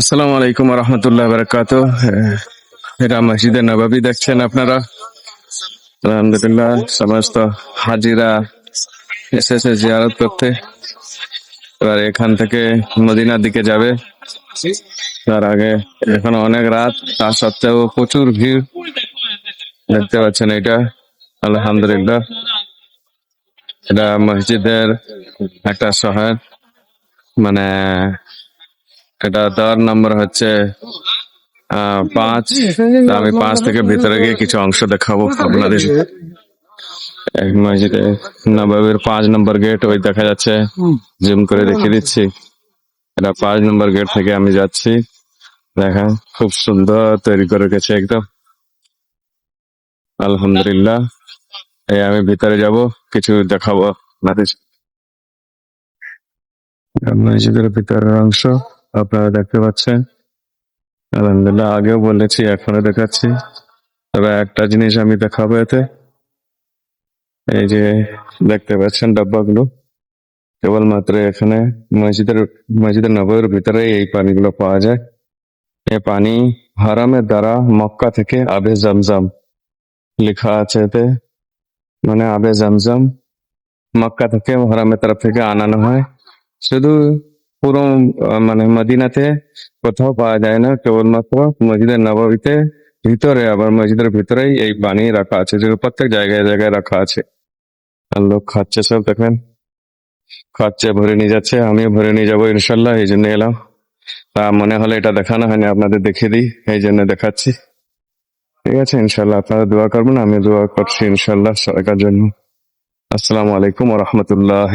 আসসালামু আলাইকুম রহমতুল্লাহ বারাকাত। এটা মসজিদে নববী দেখছেন আপনারা। আলহামদুলিল্লাহ, সমস্ত হাজিরা এসেছে জিয়ারত করতে। এবার এখান থেকে মদিনার দিকে যাবে। তার আগে এখন অনেক রাত, তা সত্ত্বেও প্রচুর ভিড় দেখতে পাচ্ছেন। এটা আলহামদুলিল্লাহ, এটা মসজিদের একটা শহর, মানে এটা দেওয়ার নম্বর হচ্ছে 5। তা আমি 5 থেকে ভিতরে গিয়ে কিছু অংশ দেখাবো আপনাদের। এক মসজিদে নববীর 5 নম্বর গেট ওই দেখা যাচ্ছে, জুম করে দেখিয়ে দিচ্ছি। এটা 5 নম্বর গেট থেকে আমি যাচ্ছি। দেখেন খুব সুন্দর তৈরি করে রেখেছে একদম, আলহামদুলিল্লাহ। এই আমি ভিতরে যাব, কিছু দেখাবো আপনাদের। মসজিদের ভিতরের অংশ আপনারা দেখতে পাচ্ছেন। আলহামদুলিল্লাহ, আগেও বলেছি এখনো দেখাচ্ছি। তবে একটা জিনিস আমি দেখাবো এতে, এই যে দেখতে পাচ্ছেন ডাব্বাগুলো, কেবলমাত্র এখানে মসজিদের মসজিদের নববীর ভিতরে এই পানিগুলো পাওয়া যায়। এই পানি হারামের দ্বারা মক্কা থেকে আবে জমজম লেখা আছে এতে, মানে আবে জমজম মক্কা থেকে হারামের তরফ থেকে আনানো হয়। শুধু পুরো মানে মদিনাতে কোথাও পাওয়া যায় না, কেবলমাত্র মসজিদের নববীতে ভিতরে, আবার মসজিদের ভিতরেই এই পানি রাখা আছে, যেগুলো প্রত্যেক জায়গায় জায়গায় রাখা আছে। আর লোক খাচ্ছে, সব দেখেন খাচ্ছে, ভরে নিয়ে যাচ্ছে। আমিও ভরে নিয়ে যাবো ইনশাল্লাহ, এই জন্য এলাম। তা মনে হলে এটা দেখানো হয়নি, আপনাদের দেখিয়ে দিই, এই জন্য দেখাচ্ছি। ঠিক আছে, ইনশাল্লাহ আপনারা দোয়া করবেন, আমি দোয়া করছি ইনশাল্লাহ সরকার জন্য। আসসালামু আলাইকুম রহমতুল্লাহ।